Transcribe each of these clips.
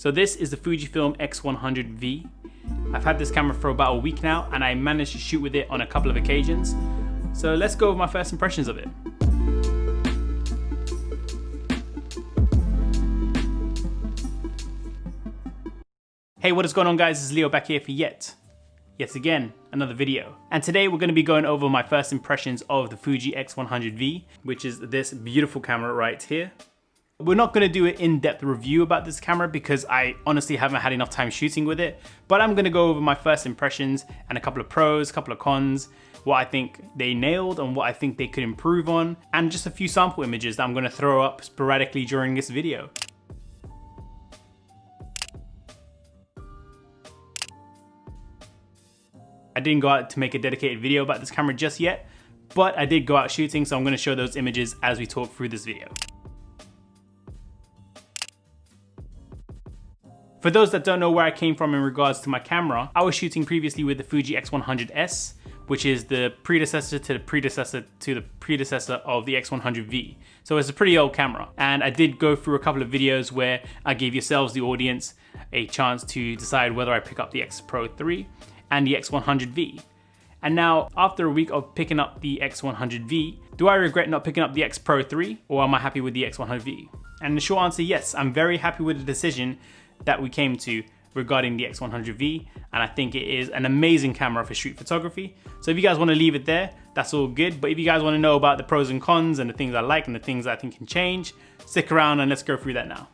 So this is the Fujifilm X100V. I've had this camera for about a week now and I managed to shoot with it on a couple of occasions. So let's go over my first impressions of it. Hey, what is going on guys? This is Leo back here for yet again, another video. And today we're going to be going over my first impressions of the Fuji X100V, which is this beautiful camera right here. We're not going to do an in-depth review about this camera because I honestly haven't had enough time shooting with it, but I'm going to go over my first impressions and a couple of pros, a couple of cons, what I think they nailed and what I think they could improve on, and just a few sample images that I'm going to throw up sporadically during this video. I didn't go out to make a dedicated video about this camera just yet, but I did go out shooting, so I'm going to show those images as we talk through this video. For those that don't know where I came from in regards to my camera, I was shooting previously with the Fuji X100S, which is the predecessor to the predecessor to the predecessor of the X100V. So it's a pretty old camera. And I did go through a couple of videos where I gave yourselves, the audience, a chance to decide whether I pick up the X Pro 3 and the X100V. And now, after a week of picking up the X100V, do I regret not picking up the X Pro 3 or am I happy with the X100V? And the short answer, yes, I'm very happy with the decision that we came to regarding the X100V, and I think it is an amazing camera for street photography. So if you guys want to leave it there, that's all good. But if you guys want to know about the pros and cons and the things I like and the things I think can change, stick around and let's go through that now.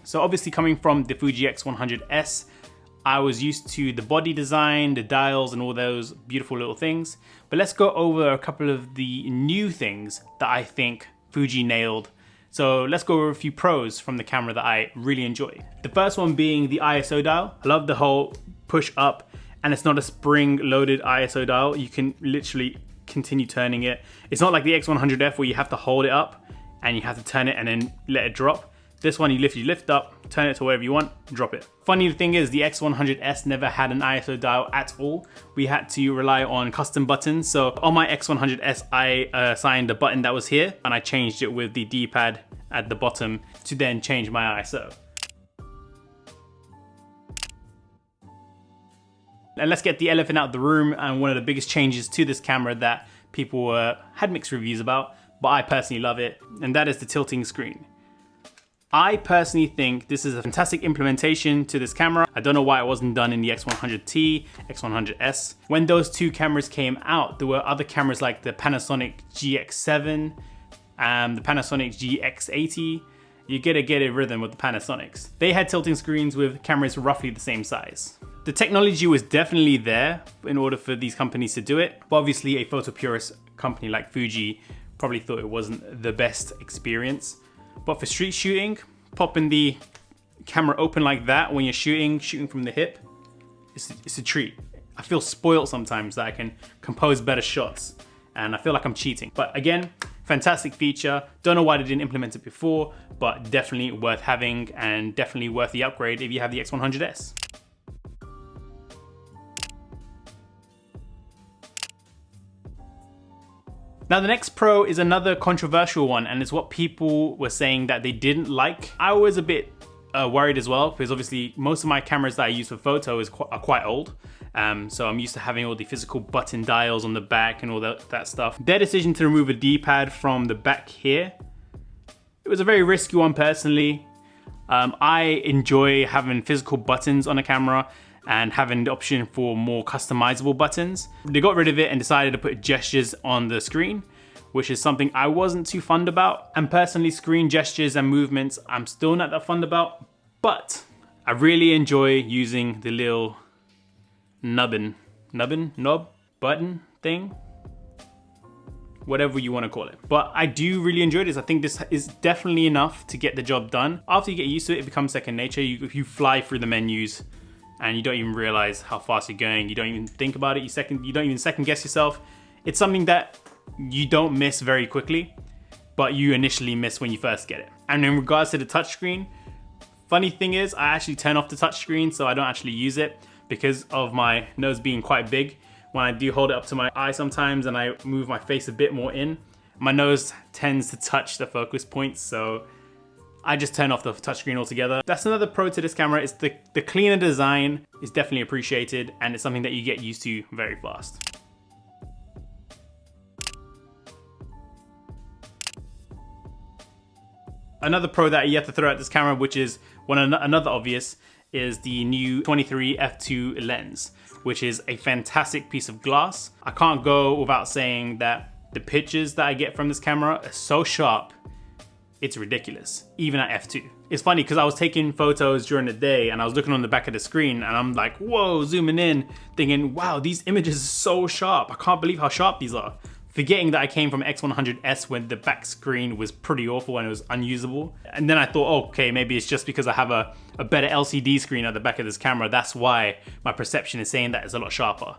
So obviously coming from the Fuji X100S, I was used to the body design, the dials and all those beautiful little things. But let's go over a couple of the new things that I think Fuji nailed. So let's go over a few pros from the camera that I really enjoy. The first one being the ISO dial. I love the whole push up, and it's not a spring loaded ISO dial. You can literally continue turning it. It's not like the X100F where you have to hold it up and you have to turn it and then let it drop. This one you lift up, turn it to wherever you want, drop it. Funny thing is the X100S never had an ISO dial at all. We had to rely on custom buttons. So on my X100S, I assigned a button that was here and I changed it with the D-pad at the bottom to then change my ISO. And let's get the elephant out of the room, and one of the biggest changes to this camera that people had mixed reviews about, but I personally love it, and that is the tilting screen. I personally think this is a fantastic implementation to this camera. I don't know why it wasn't done in the X100T, X100S. When those two cameras came out, there were other cameras like the Panasonic GH5, the Panasonic GX80. You gotta get a rhythm with the Panasonics. They had tilting screens with cameras roughly the same size. The technology was definitely there in order for these companies to do it, but obviously a photo purist company like Fuji probably thought it wasn't the best experience. But for street shooting, popping the camera open like that when you're shooting from the hip, it's a treat. I feel spoiled sometimes that I can compose better shots and I feel like I'm cheating. But again, fantastic feature. Don't know why they didn't implement it before, but definitely worth having and definitely worth the upgrade if you have the X100S. Now the next pro is another controversial one, and it's what people were saying that they didn't like. I was a bit worried as well, because obviously most of my cameras that I use for photo are quite old. So I'm used to having all the physical button dials on the back and all that stuff. Their decision to remove a D-pad from the back here, it was a very risky one personally. I enjoy having physical buttons on a camera and having the option for more customizable buttons. They got rid of it and decided to put gestures on the screen, which is something I wasn't too fond about. And personally, screen gestures and movements, I'm still not that fond about, but I really enjoy using the little knob button thing, whatever you want to call it. But I do really enjoy this. I think this is definitely enough to get the job done. After you get used to it, it becomes second nature. You fly through the menus and you don't even realize how fast you're going. You don't even think about it. You don't even second guess yourself. It's something that you don't miss very quickly, but you initially miss when you first get it. And in regards to the touchscreen, funny thing is I actually turn off the touchscreen, so I don't actually use it because of my nose being quite big. When I do hold it up to my eye sometimes and I move my face a bit more in, My nose tends to touch the focus points, so I just turn off the touchscreen altogether. That's another pro to this camera, is the cleaner design is definitely appreciated, and it's something that you get used to very fast. Another pro that you have to throw at this camera, which is another obvious, is the new 23 f2 lens, which is a fantastic piece of glass. I can't go without saying that the pictures that I get from this camera are so sharp, it's ridiculous, even at f2. It's funny because I was taking photos during the day and I was looking on the back of the screen and I'm like, whoa, zooming in, thinking, wow, these images are so sharp. I can't believe how sharp these are. Forgetting that I came from X100S when the back screen was pretty awful and it was unusable. And then I thought, oh, okay, maybe it's just because I have a better LCD screen at the back of this camera. That's why my perception is saying that it's a lot sharper.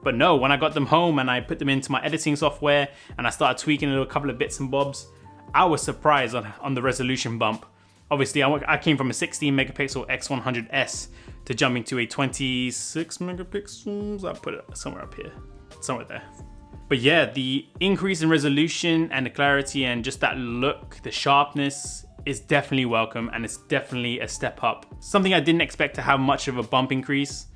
But no, when I got them home and I put them into my editing software and I started tweaking a couple of bits and bobs, I was surprised on the resolution bump. Obviously, I came from a 16 megapixel X100S to jumping to a 26 megapixels. I'll put it somewhere up here, somewhere there. But yeah, the increase in resolution and the clarity and just that look, the sharpness is definitely welcome, and it's definitely a step up. Something I didn't expect to have much of a bump increase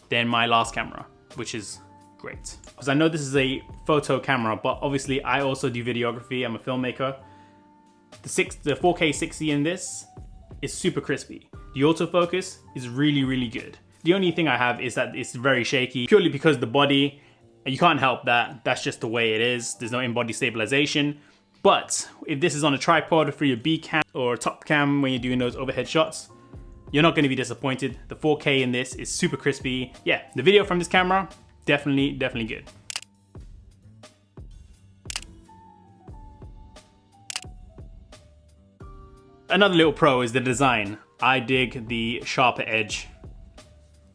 than my last camera, which is great. Because I know this is a photo camera, but obviously I also do videography. I'm a filmmaker. The 4K 60 in this is super crispy. The autofocus is really, really good. The only thing I have is that it's very shaky, purely because the body, you can't help that. That's just the way it is. There's no in-body stabilization. But if this is on a tripod for your B cam or top cam when you're doing those overhead shots, you're not going to be disappointed. The 4K in this is super crispy. Yeah, the video from this camera, definitely good. Another little pro is the design. I dig the sharper edge,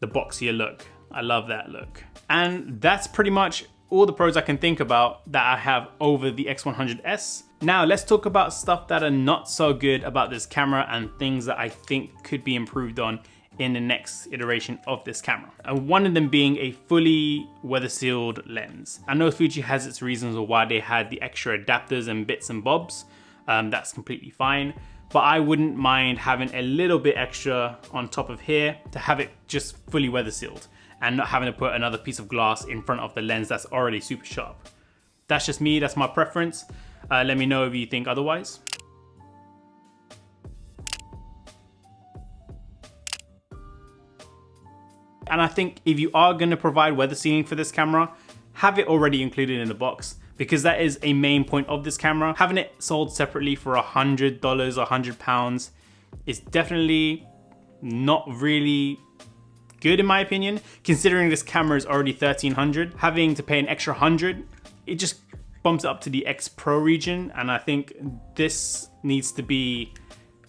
the boxier look. I love that look. And that's pretty much all the pros I can think about that I have over the X100S. Now let's talk about stuff that are not so good about this camera and things that I think could be improved on in the next iteration of this camera. And one of them being a fully weather sealed lens. I know Fuji has its reasons of why they had the extra adapters and bits and bobs. That's completely fine. But I wouldn't mind having a little bit extra on top of here to have it just fully weather sealed and not having to put another piece of glass in front of the lens that's already super sharp. That's just me, that's my preference. Let me know if you think otherwise. And I think if you are gonna provide weather sealing for this camera, have it already included in the box, because that is a main point of this camera. Having it sold separately for $100 or £100 is definitely not really good in my opinion, considering this camera is already $1,300. Having to pay an extra $100, it just bumps up to the X Pro region, and I think this needs to be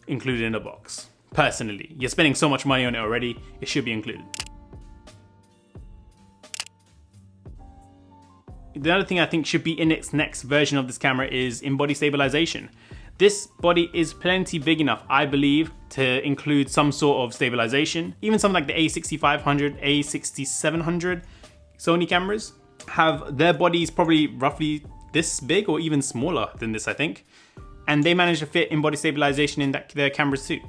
included in the box. Personally, you're spending so much money on it already, it should be included. The other thing I think should be in its next version of this camera is in-body stabilization. This body is plenty big enough, I believe, to include some sort of stabilization. Even something like the A6500, A6700 Sony cameras have their bodies probably roughly this big or even smaller than this, I think. And they manage to fit in-body stabilization in their cameras too.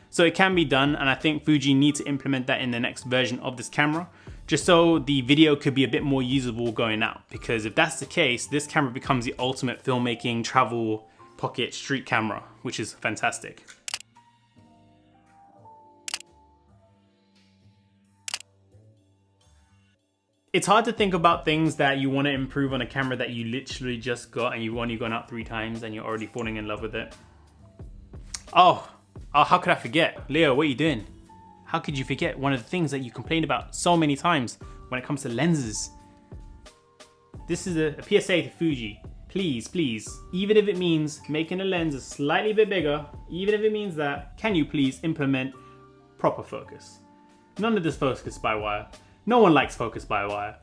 So it can be done, and I think Fuji needs to implement that in the next version of this camera, just so the video could be a bit more usable going out. Because if that's the case, this camera becomes the ultimate filmmaking, travel, pocket, street camera, which is fantastic. It's hard to think about things that you want to improve on a camera that you literally just got and you've only gone out 3 times and you're already falling in love with it. Oh, how could I forget? Leo, what are you doing? How could you forget one of the things that you complained about so many times when it comes to lenses? This is a PSA to Fuji. Please, even if it means making the lens a slightly bit bigger, even if it means that, can you please implement proper focus? None of this focus by wire. No one likes focus by wire.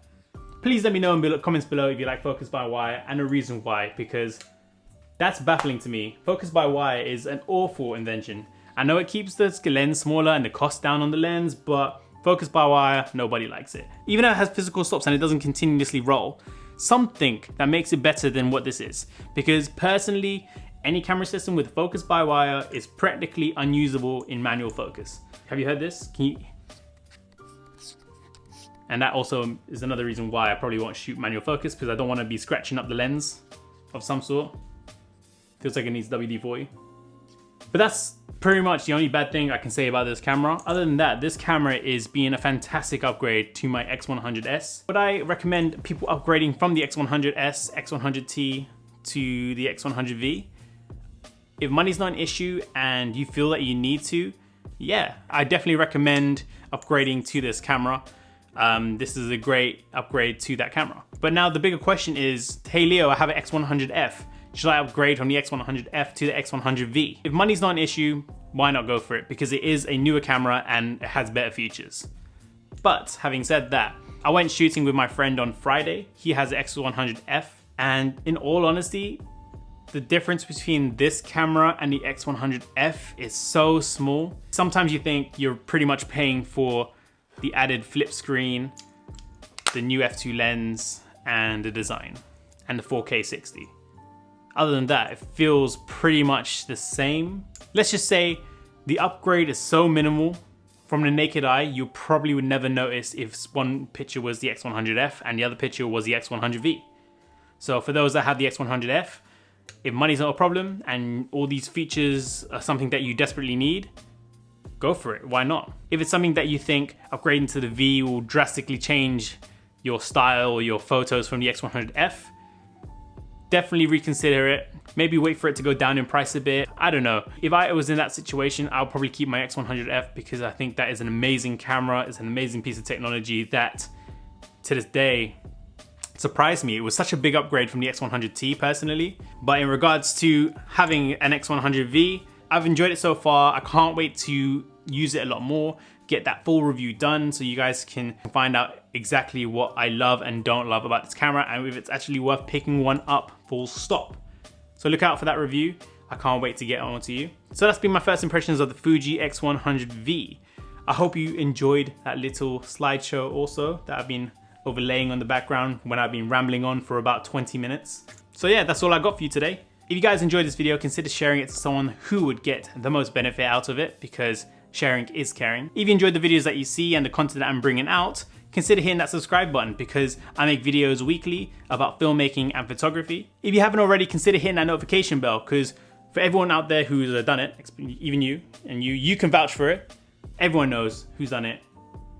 Please let me know in the comments below if you like focus by wire and the reason why, because that's baffling to me. Focus by wire is an awful invention. I know it keeps the lens smaller and the cost down on the lens, but focus by wire, nobody likes it. Even though it has physical stops and it doesn't continuously roll, something that makes it better than what this is. Because personally, any camera system with focus by wire is practically unusable in manual focus. Have you heard this? And that also is another reason why I probably won't shoot manual focus, because I don't want to be scratching up the lens of some sort. Feels like it needs WD-40. But that's pretty much the only bad thing I can say about this camera. Other than that, this camera is being a fantastic upgrade to my X100S. Would I recommend people upgrading from the X100S, X100T to the X100V? If money's not an issue and you feel that you need to, yeah, I definitely recommend upgrading to this camera. This is a great upgrade to that camera. But now the bigger question is, hey Leo, I have an X100F. Should I upgrade from the X100F to the X100V? If money's not an issue, why not go for it? Because it is a newer camera and it has better features. But having said that, I went shooting with my friend on Friday. He has an X100F, and in all honesty, the difference between this camera and the X100F is so small. Sometimes you think you're pretty much paying for the added flip screen, the new f2 lens, and the design, and the 4K 60. Other than that, it feels pretty much the same. Let's just say the upgrade is so minimal, from the naked eye, you probably would never notice if one picture was the X100F and the other picture was the X100V. So for those that have the X100F, if money's not a problem and all these features are something that you desperately need, go for it, why not? If it's something that you think upgrading to the V will drastically change your style or your photos from the X100F, definitely reconsider it. Maybe wait for it to go down in price a bit. I don't know. If I was in that situation, I'll probably keep my X100F because I think that is an amazing camera. It's an amazing piece of technology that, to this day, surprised me. It was such a big upgrade from the X100T personally. But in regards to having an X100V, I've enjoyed it so far. I can't wait to use it a lot more, get that full review done so you guys can find out exactly what I love and don't love about this camera and if it's actually worth picking one up, full stop. So look out for that review. I can't wait to get on to you. So that's been my first impressions of the Fuji X100V. I hope you enjoyed that little slideshow also that I've been overlaying on the background when I've been rambling on for about 20 minutes. So yeah, that's all I got for you today. If you guys enjoyed this video, consider sharing it to someone who would get the most benefit out of it, because sharing is caring. If you enjoyed the videos that you see and the content that I'm bringing out, consider hitting that subscribe button because I make videos weekly about filmmaking and photography. If you haven't already, consider hitting that notification bell because for everyone out there who's done it, even you, and you can vouch for it, everyone knows who's done it.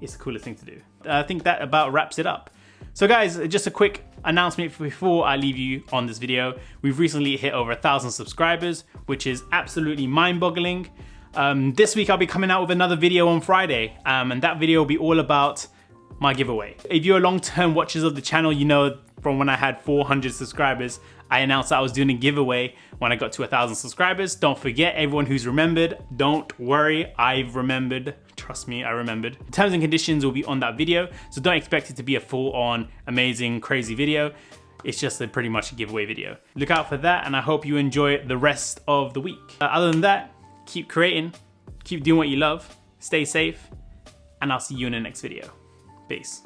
It's the coolest thing to do. I think that about wraps it up. So guys, just a quick announcement before I leave you on this video. We've recently hit over 1,000 subscribers, which is absolutely mind-boggling. This week I'll be coming out with another video on Friday, and that video will be all about my giveaway. If you're long-term watchers of the channel, you know from when I had 400 subscribers, I announced that I was doing a giveaway when I got to 1,000 subscribers. Don't forget, everyone who's remembered, don't worry, I've remembered. Trust me, I remembered. The terms and conditions will be on that video, so don't expect it to be a full-on, amazing, crazy video. It's just pretty much a giveaway video. Look out for that, and I hope you enjoy the rest of the week. Other than that, keep creating, keep doing what you love, stay safe, and I'll see you in the next video. Peace.